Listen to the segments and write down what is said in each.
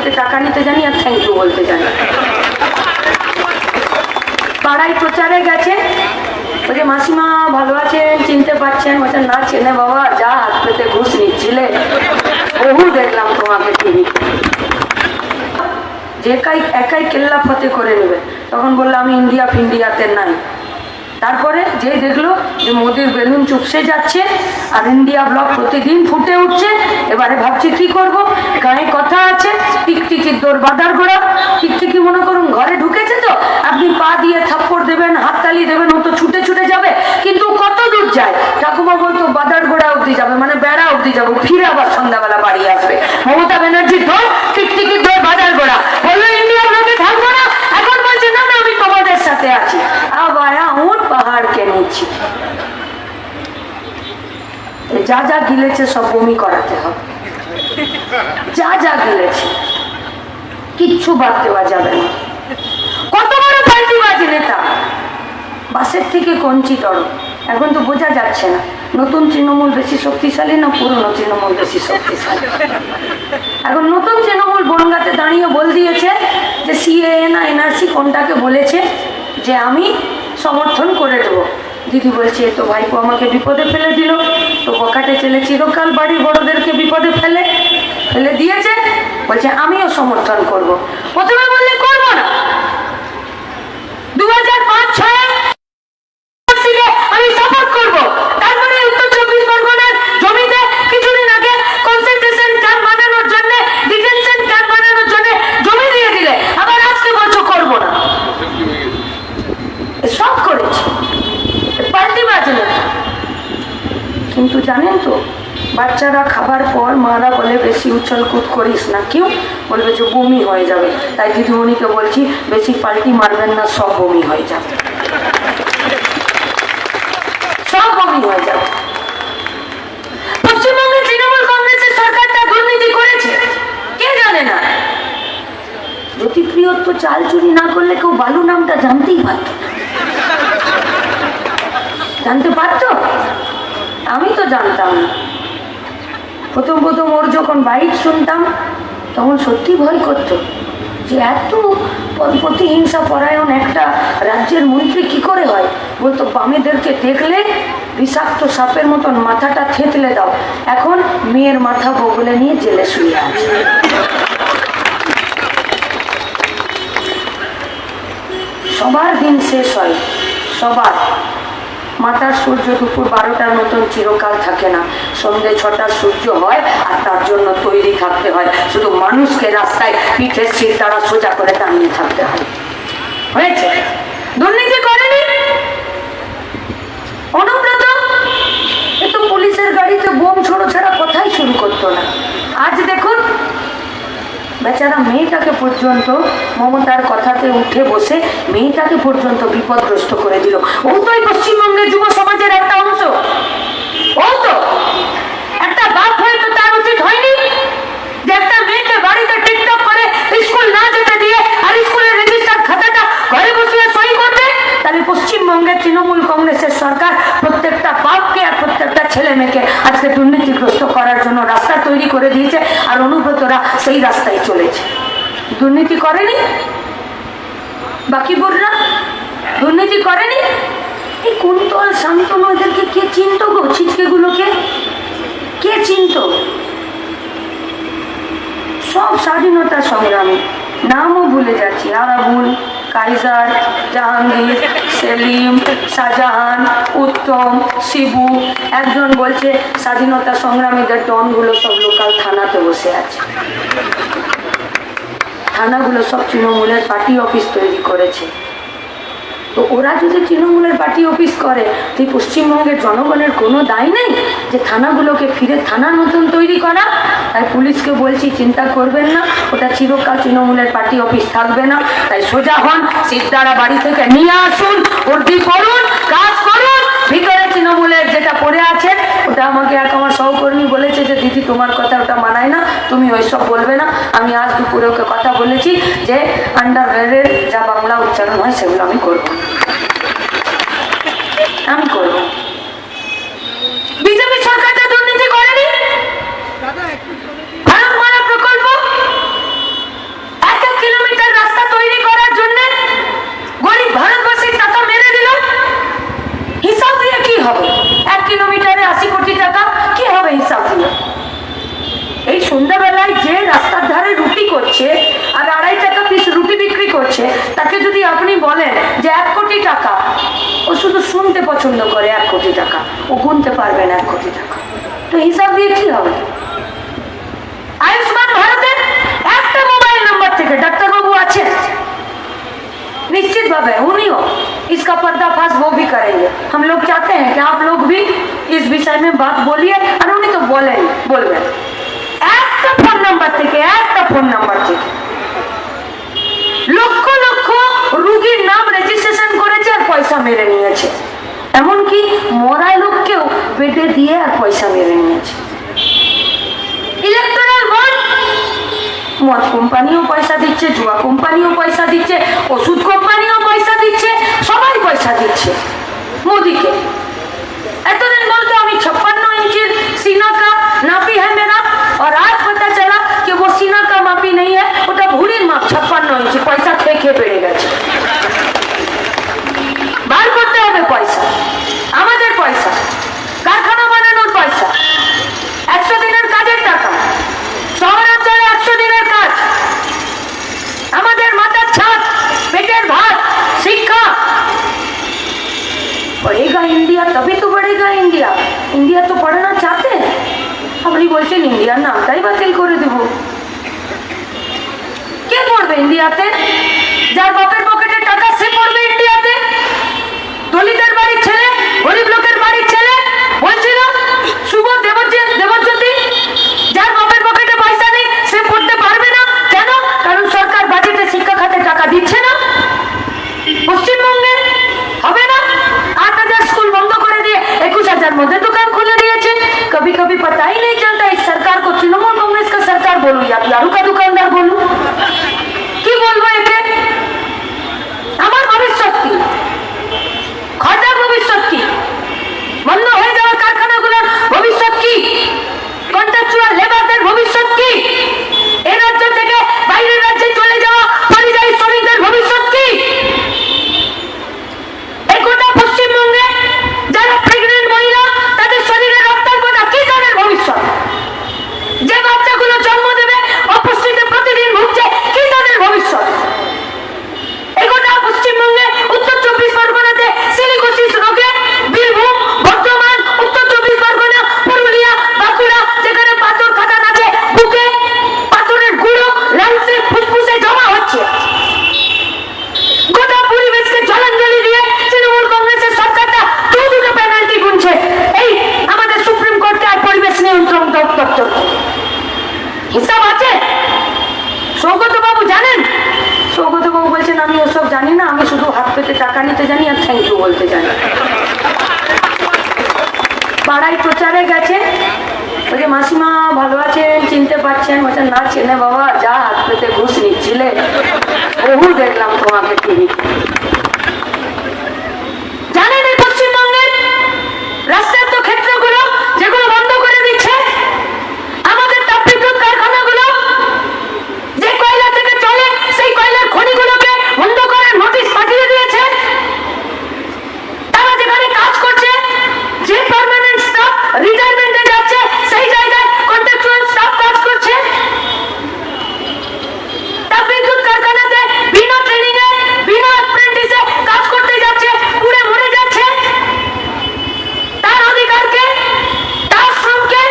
থেকে টাকা নিতে জানি আর থ্যাংক ইউ বলতে জানি। পাড়ায় প্রচারে গেছে, বলছে মাসিমা ভালো আছেন, চিনতে পারছেন? বলছেন না চেনে বাবা, যা হাত পেতে ঘুষ নিচ্ছিলে বহু দেখলাম তোমাকে টিভি। যে একাই কেল্লা ফতে করে নেবে। তখন বললো আমি ইন্ডিয়াতে নাই। তারপরে যে দেখলো যে মোদির বেলুন চুপসে যাচ্ছে আর ইন্ডিয়া ব্লক প্রতিদিন ফুটে উঠছে, এবারে ভাবছে কি করব। গায়ে কথা আছে টিকটিকির দৌড় বাঁধার গোড়া। টিকটিকি মনে করুন ঘরে ঢুকেছে তো আপনি পা দিয়ে থাপ্পড় দেবেন, হাততালি দেবেন, ও তো ছুটে ছুটে যাবে, কিন্তু কত দূর যায়? ঠাকুমা বলতো বাঁধার গোড়া অব্দি যাবে, মানে বেড়া অব্দি যাবো, ফিরে আবার সন্ধ্যাবেলা বাড়ি আসবে। মমতা ব্যানার্জি ধর টিকটিকির দৌড় বাঁধার গোড়া, বললো ইন্ডিয়া ব্লকে থাকবো না। এখন বলছে না না আমি তোমাদের সাথে আছি। আবায়া উঠ পাহাড় কে নিচ্ছি। যা যা গিলেছে সব বমি করাতে হবে, যা যা গিলেছে কিচ্ছু বাদ দেওয়া যাবে না। কত বড় পাল্টিবাজ নেতা, বাসের থেকে কঞ্চিতর। এখন তো বোঝা যাচ্ছে না নতুন তৃণমূল বেশি শক্তিশালী না পুরনো তৃণমূল বেশি শক্তিশালী। এখন নতুন তৃণমূল বনগাঁতে দাঁড়িয়ে বল দিয়েছে যে সিএএ না এনআরসি কোনটাকে বলেছে যে আমি সমর্থন করে দেবো। দিদি বলছে তো ভাইপো আমাকে বিপদে ফেলে দিল, তো বকাটে ছেলে চিরকাল বাড়ির বড়দেরকে বিপদে ফেলে দিয়েছে, বলছে আমিও সমর্থন করব। প্রথমে বললে করবো না, 2005-06 আমি সাপোর্ট করব। তারপরে উত্তর 24 পরগনার জমিতে কিছুদিন আগে কনসেন্ট্রেশন ক্যাম্প বানানোর জন্য, ডিটেনশন ক্যাম্প বানানোর জন্য জমি দিয়ে দিলে, আবার আজকে বলছো করবো না। সব করেছে পাল্টি বাজে। কিন্তু জানেন তো বাচ্চারা খাবার পর মারা বলে বেশি উছলকুদ করিস না, কেউ বলবে যে বমি হয়ে যাবে। তাই দিদিমণিকে বলছি বেশি পাল্টি মারবেন না, সব বমি হয়ে যাবে, সব বমি হয়ে যাবে। পশ্চিমবঙ্গের তৃণমূল কংগ্রেসের সরকারটা দুর্নীতি করেছে, কে জানে না? জ্যোতিপ্রিয় তো চাল চুরি না করলে কেউ বালু নামটা জানতেই পারত, জানতে পারত? আমি তো জানতাম না। প্রথম ওর যখন বাইক শুনতাম তখন সত্যি ভয় করতো যে এত প্রতিহিংসা পরায়ণ একটা রাজ্যের মন্ত্রী কি করে হয়। বলতো বামেদেরকে দেখলে বিষাক্ত সাপের মতন মাথাটা থেতলে দাও। এখন মেয়ের মাথা বগলে নিয়ে জেলে শুয়ে আছে। সবার দিন শেষ হয়, সবার। মাতার সূর্য দুপুর 12টার মতন চিরকাল থাকে না, সন্ধ্যে 6টার সূর্য হয়, আর তার জন্য তৈরি থাকতে হয়। শুধু মানুষকে রাস্তায় পিঠের সিট দ্বারা সোজা করে দাঁড়িয়ে থাকতে হয়। হয়েছে? দুর্নীতি করেনি অনুব্রত, এতো পুলিশের গাড়িতে বোম ছোড়ো ছাড়া কথাই শুরু করতো না। আজ দেখুন বেচারা মেয়েটাকে পর্যন্ত মমতার কথাতে উঠে বসে মেয়েটাকে পর্যন্ত বিপদগ্রস্ত করে দিল। ও তো এই পশ্চিমবঙ্গের যুব সমাজের একটা অংশ। ও তো একটা বাপ হয়ে তো তার উচিত হয়নি যে একটা মেয়েকে বাড়িতে টিকটক করে স্কুল না যেতে দিয়ে আর স্কুলের রেজিস্টার খাতাটা ঘরে বসিয়ে সই করবে? তাহলে পশ্চিমবঙ্গের তৃণমূল কংগ্রেসের সরকার প্রত্যেকটা বাপকে আর প্রত্যেকটা ছেলে মেয়েকে আজকে দুর্নীতিগ্রস্ত করার জন্য রাস্তা তৈরি করে দিয়েছে, আর অনুব্রতরা সেই রাস্তায় চলেছে। দুর্নীতি করেনি বাকিপুররা? দুর্নীতি করেনি? এই কুন্তল শান্তনু এদেরকে কে চিনত গো? ছিচকেগুলোকে কে চিনত? সব স্বাধীনতা সংগ্রামী, নামও ভুলে যাচ্ছি। আরাবুল, কাইজার, জাহাঙ্গীর, সেলিম, শাহজাহান, উত্তম, শিবু। একজন বলছে স্বাধীনতা সংগ্রামীদের ডনগুলো সব লোকাল থানাতে বসে আছে। থানাগুলো সব তৃণমূলের পার্টি অফিস তৈরি করেছে। তো ওরা যদি তৃণমূলের পার্টি অফিস করে, তো পশ্চিমবঙ্গের জনগণের কোনো দায় নেই যে থানাগুলোকে ফিরে থানার মতন তৈরি করা? তাই পুলিশকে বলছি চিন্তা করবেন না, ওটা চিরকাল তৃণমূলের পার্টি অফিস থাকবে না। তাই সোজা হন, সিদ্ধারা বাড়ি থেকে নিয়ে আসুন, ভর্তি করুন, কাজ করুন। ভিতরে তৃণমূলের যেটা পড়ে আছে ওটা আমাকে এক আমার সহকর্মী বলেছে যে দিদি তোমার কথা ওটা মানায় না, তুমি ওইসব বলবে না। আমি আজ দুপুরে ওকে কথা বলেছি যে আন্ডারওয়্যারের যা বাংলা উচ্চারণ হয় সেগুলো আমি করব, আমি করব। বিজেপি সরকারটা দুর্নীতি করেনি? ভারতমালা প্রকল্প বাজারে রুটি করছে আর 2.5 টাকা পিস রুটি বিক্রি করছে, তাকে যদি আপনি বলেন যে 1 কোটি টাকা, ও শুধু শুনতে পছন্দ করে 1 কোটি টাকা, ও গুনতে পারবে না 1 কোটি টাকা। তো হিসাব দিয়ে কি হবে? आयुष्मान भारत একটা মোবাইল নাম্বার থেকে ডাক্তারবাবু আছেন, निश्चित भावे उन्हीं हो इसका पर्दाफाश वो भी करेंगे। हम लोग चाहते हैं कि आप लोग भी इस विषय में बात बोलिए, और उन्हीं तो बोलबे একটা ফোন নাম্বার থেকে, একটা ফোন নাম্বার থেকে লক্ষ লক্ষ রোগীর নাম রেজিস্ট্রেশন করেছে আর পয়সা মেরে নিয়েছে, এমনকি মরা লোককেও বেটে দিয়ে আর পয়সা মেরে নিয়েছে। ইলেকট্রাল বন্ড, মদ কোম্পানিও পয়সা দিচ্ছে, জুয়া কোম্পানিও পয়সা দিচ্ছে, ওষুধ কোম্পানিও পয়সা দিচ্ছে, সবাই পয়সা দিচ্ছে মোদীকে। এতদিন বলতো আমি 56 इंच सीना का नापी है मेरा, और आज पता चला कि वो सीना का मापी नहीं है, ওটা ভুঁড়ির মাপ 56 इंच। পয়সা খেয়ে বেড়ে গেছে। বার করতে হবে পয়সা, আমাদের পয়সা, কারখানা বানানোর পয়সা, 100 দিনের কাজের টাকা, শহরাঞ্চলে 100 দিনের কাজ, আমাদের মাথার ছাদ, পেটের ভাত, শিক্ষা। बढ़ेगा इंडिया तभी तो बढ़ेगा इंडिया। इंडिया तो पढ़ना चाहते हैं, আপনি বলছেন ইন্ডিয়ার নামটাই বাতিল করে দেব। কে পড়বে ইন্ডিয়াতে? যার বাপের পকেটে টাকা সে পড়বে ইন্ডিয়াতে। দলিতের বাড়ির ছেলে, গরিব লোকের বাড়ির ছেলে, বলছিল শুভ দেবজ্যোতি, যার বাপের পকেটে পয়সা নেই সে পড়তে পারবে না। কেন? কারণ সরকার বাজেটে শিক্ষা খাতে টাকা দিচ্ছে না। পশ্চিমবঙ্গে হবে না, 8,000 স্কুল বন্ধ করে দিয়ে 21,000 মধ্যে দোকান খুলে দিয়েছে। कभी कभी पता ही नहीं चलता इस सरकार को तृणमूल कांग्रेस का सरकार बोलूं या दारू का दुकानदार बोलूं, কি বলবো এতে? আমার ভবিষ্যৎ কি? খরচার ভবিষ্যৎ কি? বন্ধ হয়ে যাওয়া কারখানাগুলোর ভবিষ্যৎ কি? কন্ট্রাকচুয়াল লেবারদের ভবিষ্যৎ কি? এই রাজ্য থেকে বাইরের রাজ্যে চলে যাওয়া পরিযায়ী শ্রমিকদের ভবিষ্যৎ কি? এই গোটা পশ্চিমবঙ্গে যারা প্রেগনেন্ট মহিলা, তাদের শরীরে রক্তের কথা, কি তাদের ভবিষ্যৎ? যে বাচ্চাগুলো জন্ম দেবে অপুষ্টিতে প্রতিদিন ভুগছে, কি তাদের ভবিষ্যৎ? এই গোটা পশ্চিমবঙ্গে উত্তর 24 পরগনাতে সিলিকোসিস রোগে, বীরভূম, বর্ধমান, উত্তর 24 পরগনা, পুরুলিয়া, বাঁকুড়া, যেখানে পাথর খাদান আছে, বুকে পাথরের গুঁড়ো লাংসে ফুসফুসে জমা হচ্ছে। গোটা পরিবেশকে জলাঞ্জলি দিয়ে তৃণমূল কংগ্রেসের সরকারটা দুটো পেনাল্টি গুনছে এই আমাদের সুপ্রিম কোর্টে আর পরিবেশ নিয়ন্ত্রণ দপ্তর। হিসাব আছে? সৌগত বাবু জানেন? সৌগত বাবু বলছেন আমি ওসব জানি না, আমি শুধু হাত পেতে টাকা নিতে জানি আর থ্যাংক ইউ বলতে জানি। পাড়ায় প্রচারে গেছে, বলছে মাসিমা ভালো আছেন, চিনতে পারছেন? বলছেন না চেনে বাবা, যা হাত পেতে ঘুষ নিচ্ছিলে, বহু দেখলাম তোমাকে টিভি। জানেন এই পশ্চিমবঙ্গের রাষ্ট্রায়ত্ত ক্ষেত্রগুলো যেগুলো বন্ধ করে দিচ্ছে, আমাদের তাপবিদ্যুৎ কারখানাগুলো যে কয়লা থেকে চলে, সেই কয়লার খনিগুলোকে বন্ধ করার নোটিশ পাঠিয়ে দিয়েছে। তারা যেখানে কাজ করছে, যে পার্মানেন্ট স্টাফ রিটায়ারমেন্টে যাচ্ছে, সেই জায়গায় কন্ট্রাকচুয়াল স্টাফ কাজ করছে। তাপবিদ্যুৎ কারখানাতে বিনা ট্রেনিং এ, বিনা অ্যাপ্রেন্টিসে কাজ করতে যাচ্ছে, পুড়ে মরে যাচ্ছে। তার অধিকারকে, তার শ্রমকে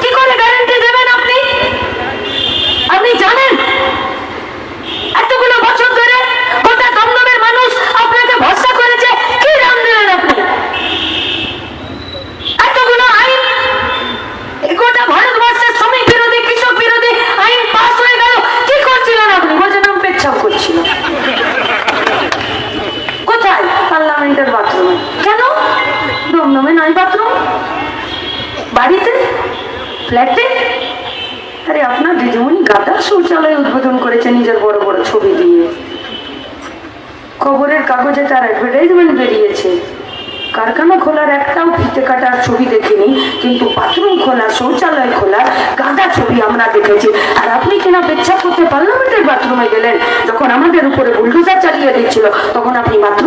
কি করে গ্যারান্টি দেবেন আপনি? আপনি জানেন এতগুলো বছর ধরে গোটা দমদমের মানুষ আপনাকে ভরসা করেছে, কি দাম দিলেন আপনি? এতগুলো আইন, গোটা ভারতবর্ষের শ্রমিক বিরোধী, কৃষক বিরোধী আইন পাস হয়ে গেল, কি করছিলেন আপনি? বলছেন আমি পেচ্ছাপ করছিলাম। কোথায়? পার্লামেন্টের বাথরুমে। কেন? দমদমে নাই বাথরুম? বাড়িতে, ফ্ল্যাটে? আরে আপনার দিদিমণি গাদা শৌচালয় উদ্বোধন করেছে নিজের বড় বড় ছবি দিয়ে, খবরের কাগজে তার অ্যাডভার্টাইজমেন্ট বেরিয়েছে। কারখানা খোলার একটাও ফিতে কাটার ছবি দেখিনি, কিন্তু বাথরুম খোলা, শৌচালয় খোলা, গাদা ছবি আমরা দেখেছি। আর আপনি কিনা পেচ্ছাপ করতে পার্লামেন্টের বাথরুমে গেলেন, যখন আমাদের উপরে বুলডোজার চালিয়ে দিচ্ছিল তখন আপনি বাথরুম